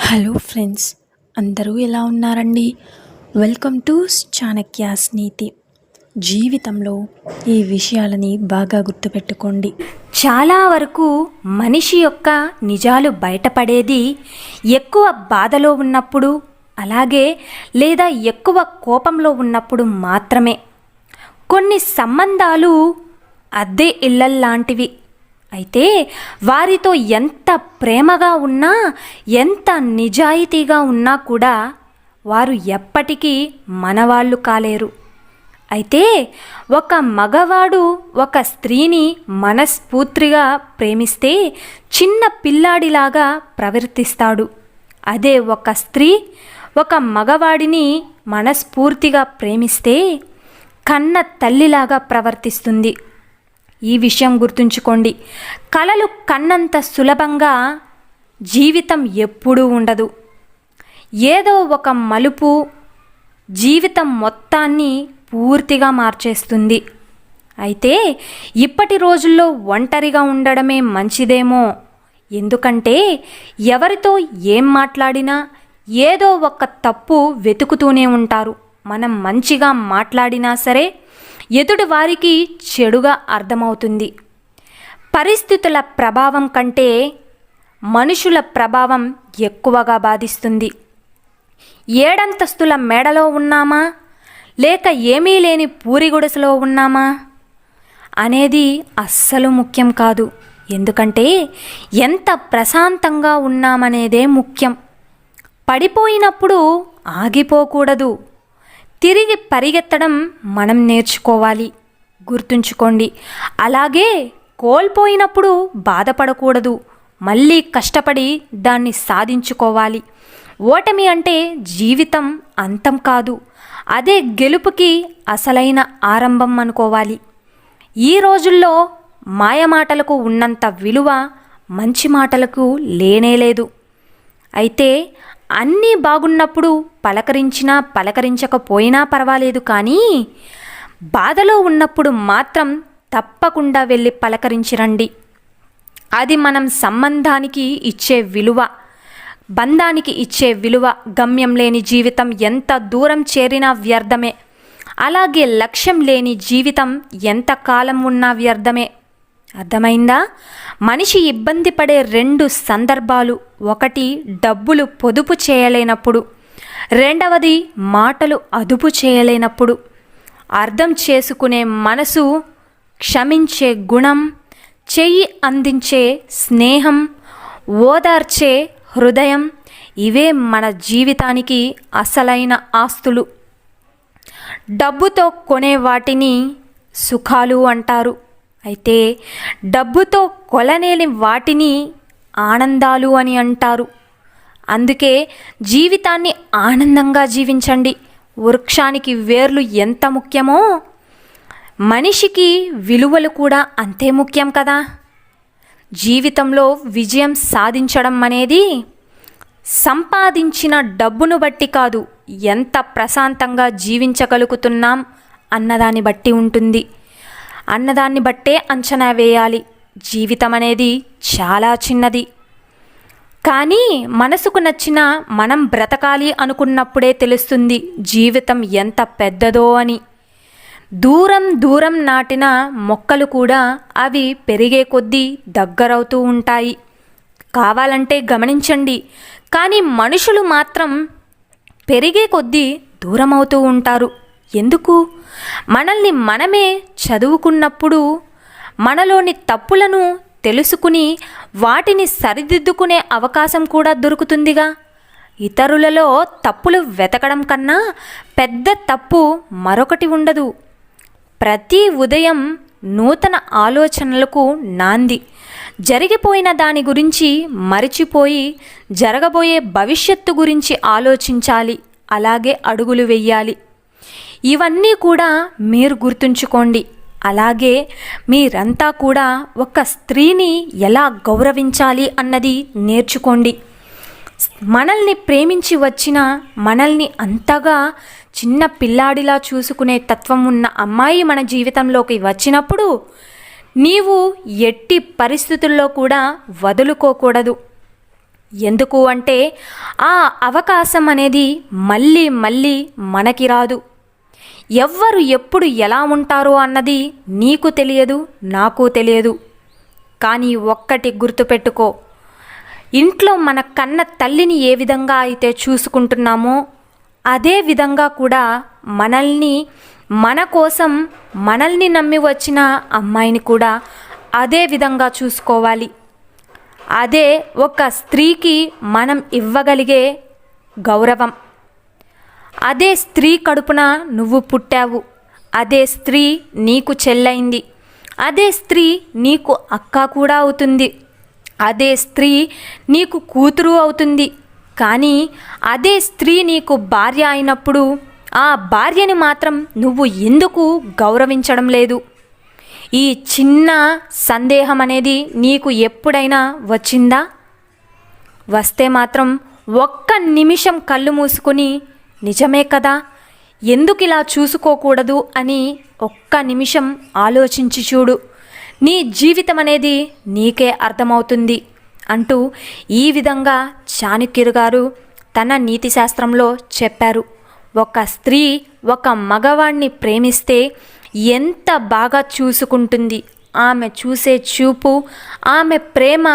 Hello friends, అందరూ ఎలా ఉన్నారండి? వెల్కమ్ టు చాణక్యాస్ నీతి. జీవితంలో ఈ విషయాలని బాగా గుర్తుపెట్టుకోండి. చాలా వరకు మనిషి యొక్క నిజాలు బయటపడేది ఎక్కువ బాధలో ఉన్నప్పుడు, అలాగే లేదా ఎక్కువ కోపంలో ఉన్నప్పుడు మాత్రమే. కొన్ని సంబంధాలు అద్దె ఇళ్ళల్లాంటివి. అయితే వారితో ఎంత ప్రేమగా ఉన్నా, ఎంత నిజాయితీగా ఉన్నా కూడా వారు ఎప్పటికీ మనవాళ్ళు కాలేరు. అయితే ఒక మగవాడు ఒక స్త్రీని మనస్ఫూర్తిగా ప్రేమిస్తే చిన్న పిల్లాడిలాగా ప్రవర్తిస్తాడు. అదే ఒక స్త్రీ ఒక మగవాడిని మనస్ఫూర్తిగా ప్రేమిస్తే కన్న తల్లిలాగా ప్రవర్తిస్తుంది. ఈ విషయం గుర్తుంచుకోండి. కలలు కన్నంత సులభంగా జీవితం ఎప్పుడూ ఉండదు. ఏదో ఒక మలుపు జీవితం మొత్తాన్ని పూర్తిగా మార్చేస్తుంది. అయితే ఇప్పటి రోజుల్లో ఒంటరిగా ఉండడమే మంచిదేమో. ఎందుకంటే ఎవరితో ఏం మాట్లాడినా ఏదో ఒక తప్పు వెతుకుతూనే ఉంటారు. మనం మంచిగా మాట్లాడినా సరే ఎదుటి వారికి చెడుగా అర్థమవుతుంది. పరిస్థితుల ప్రభావం కంటే మనుషుల ప్రభావం ఎక్కువగా బాధిస్తుంది. ఏడంతస్తుల మేడలో ఉన్నామా, లేక ఏమీ లేని పూరి గుడిసెలో ఉన్నామా అనేది అస్సలు ముఖ్యం కాదు. ఎందుకంటే ఎంత ప్రశాంతంగా ఉన్నామనేదే ముఖ్యం. పడిపోయినప్పుడు ఆగిపోకూడదు. తిరిగి పరిగెత్తడం మనం నేర్చుకోవాలి. గుర్తుంచుకోండి. అలాగే కోల్పోయినప్పుడు బాధపడకూడదు. మళ్ళీ కష్టపడి దాన్ని సాధించుకోవాలి. ఓటమి అంటే జీవితం అంతం కాదు, అదే గెలుపుకి అసలైన ఆరంభం అనుకోవాలి. ఈ రోజుల్లో మాయమాటలకు ఉన్నంత విలువ మంచి మాటలకు లేనేలేదు. అయితే అన్నీ బాగున్నప్పుడు పలకరించినా పలకరించకపోయినా పర్వాలేదు, కానీ బాధలో ఉన్నప్పుడు మాత్రం తప్పకుండా వెళ్ళి పలకరించిరండి. అది మనం సంబంధానికి ఇచ్చే విలువ, బంధానికి ఇచ్చే విలువ. గమ్యం లేని జీవితం ఎంత దూరం చేరినా వ్యర్థమే. అలాగే లక్ష్యం లేని జీవితం ఎంత కాలం ఉన్నా వ్యర్థమే. అర్థమైందా? మనిషి ఇబ్బంది పడే రెండు సందర్భాలు: ఒకటి డబ్బులు పొదుపు చేయలేనప్పుడు, రెండవది మాటలు అదుపు చేయలేనప్పుడు. అర్థం చేసుకునే మనసు, క్షమించే గుణం, చెయ్యి అందించే స్నేహం, ఓదార్చే హృదయం, ఇవే మన జీవితానికి అసలైన ఆస్తులు. డబ్బుతో కొనే వాటిని సుఖాలు అంటారు. అయితే డబ్బుతో కొలలేని వాటిని ఆనందాలు అని అంటారు. అందుకే జీవితాన్ని ఆనందంగా జీవించండి. వృక్షానికి వేర్లు ఎంత ముఖ్యమో మనిషికి విలువలు కూడా అంతే ముఖ్యం కదా. జీవితంలో విజయం సాధించడం అనేది సంపాదించిన డబ్బును బట్టి కాదు, ఎంత ప్రశాంతంగా జీవించగలుగుతున్నాం అన్నదాన్ని బట్టి ఉంటుంది. అన్నదాన్ని బట్టే అంచనా వేయాలి. జీవితం అనేది చాలా చిన్నది, కానీ మనసుకు నచ్చిన మనం బ్రతకాలి అనుకున్నప్పుడే తెలుస్తుంది జీవితం ఎంత పెద్దదో అని. దూరం దూరం నాటిన మొక్కలు కూడా అవి పెరిగే కొద్దీ దగ్గరవుతూ ఉంటాయి. కావాలంటే గమనించండి. కానీ మనుషులు మాత్రం పెరిగే కొద్దీ దూరం అవుతూ ఉంటారు. ఎందుకు? మనల్ని మనమే చదువుకున్నప్పుడు మనలోని తప్పులను తెలుసుకుని వాటిని సరిదిద్దుకునే అవకాశం కూడా దొరుకుతుందిగా. ఇతరులలో తప్పులు వెతకడం కన్నా పెద్ద తప్పు మరొకటి ఉండదు. ప్రతి ఉదయం నూతన ఆలోచనలకు నాంది. జరిగిపోయిన దాని గురించి మరిచిపోయి జరగబోయే భవిష్యత్తు గురించి ఆలోచించాలి. అలాగే అడుగులు వెయ్యాలి. ఇవన్నీ కూడా మీరు గుర్తుంచుకోండి. అలాగే మీరంతా కూడా ఒక స్త్రీని ఎలా గౌరవించాలి అన్నది నేర్చుకోండి. మనల్ని ప్రేమించి వచ్చిన, మనల్ని అంతగా చిన్న పిల్లాడిలా చూసుకునే తత్వం ఉన్న అమ్మాయి మన జీవితంలోకి వచ్చినప్పుడు నీవు ఎట్టి పరిస్థితుల్లో కూడా వదులుకోకూడదు. ఎందుకు అంటే ఆ అవకాశం అనేది మళ్ళీ మళ్ళీ మనకి రాదు. ఎవ్వరు ఎప్పుడు ఎలా ఉంటారో అన్నది నీకు తెలియదు, నాకు తెలియదు. కానీ ఒక్కటి గుర్తుపెట్టుకో, ఇంట్లో మన కన్న తల్లిని ఏ విధంగా అయితే చూసుకుంటున్నామో అదే విధంగా కూడా మన కోసం మనల్ని నమ్మి వచ్చిన అమ్మాయిని కూడా అదే విధంగా చూసుకోవాలి. అదే ఒక స్త్రీకి మనం ఇవ్వగలిగే గౌరవం. అదే స్త్రీ కడుపున నువ్వు పుట్టావు, అదే స్త్రీ నీకు చెల్లైంది, అదే స్త్రీ నీకు అక్క కూడా అవుతుంది, అదే స్త్రీ నీకు కూతురు అవుతుంది. కానీ అదే స్త్రీ నీకు భార్య అయినప్పుడు ఆ భార్యని మాత్రం నువ్వు ఎందుకు గౌరవించడం లేదు? ఈ చిన్న సందేహం అనేది నీకు ఎప్పుడైనా వచ్చిందా? వస్తే మాత్రం ఒక్క నిమిషం కళ్ళు మూసుకొని నిజమే కదా, ఎందుకు ఇలా చూసుకోకూడదు అని ఒక్క నిమిషం ఆలోచించి చూడు. నీ జీవితం అనేది నీకే అర్థమవుతుంది అంటూ ఈ విధంగా చాణక్యులు గారు తన నీతి శాస్త్రంలో చెప్పారు. ఒక స్త్రీ ఒక మగవాణ్ణి ప్రేమిస్తే ఎంత బాగా చూసుకుంటుంది, ఆమె చూసే చూపు, ఆమె ప్రేమ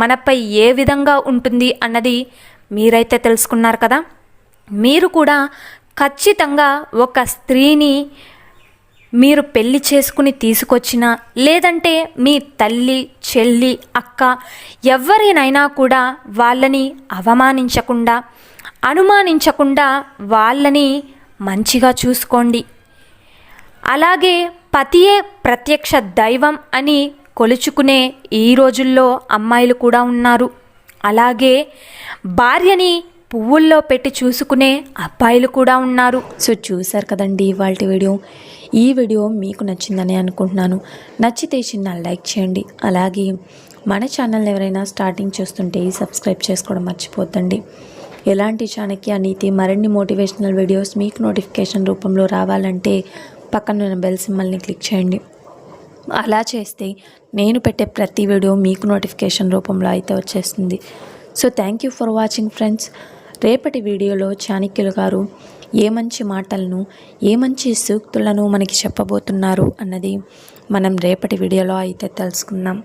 మనపై ఏ విధంగా ఉంటుంది అన్నది మీరైతే తెలుసుకున్నారు కదా. మీరు కూడా ఖచ్చితంగా ఒక స్త్రీని మీరు పెళ్లి చేసుకుని తీసుకొచ్చినా, లేదంటే మీ తల్లి, చెల్లి, అక్క ఎవరినైనా కూడా వాళ్ళని అవమానించకుండా, అనుమానించకుండా వాళ్ళని మంచిగా చూసుకోండి. అలాగే పతియే ప్రత్యక్ష దైవం అని కొలుచుకునే ఈ రోజుల్లో అమ్మాయిలు కూడా ఉన్నారు. అలాగే భార్యని పువ్వుల్లో పెట్టి చూసుకునే అబ్బాయిలు కూడా ఉన్నారు. సో చూశారు కదండి ఇవాళ వీడియో. ఈ వీడియో మీకు నచ్చిందని అనుకుంటున్నాను. నచ్చితే చిన్న లైక్ చేయండి. అలాగే మన ఛానల్ ఎవరైనా స్టార్టింగ్ చూస్తుంటే సబ్స్క్రైబ్ చేసుకోవడం మర్చిపోద్దండి. ఎలాంటి చాణక్య నీతి మరిన్ని మోటివేషనల్ వీడియోస్ మీకు నోటిఫికేషన్ రూపంలో రావాలంటే పక్కన ఉన్న బెల్ సింబల్ని క్లిక్ చేయండి. అలా చేస్తే నేను పెట్టే ప్రతి వీడియో మీకు నోటిఫికేషన్ రూపంలో అయితే వచ్చేస్తుంది. So thank you for watching friends. రేపటి వీడియోలో చాణక్యులు గారు ఏ మంచి మాటలను, ఏ మంచి సూక్తులను మనకి చెప్పబోతున్నారు అన్నది మనం రేపటి వీడియోలో అయితే తెలుసుకుందాం.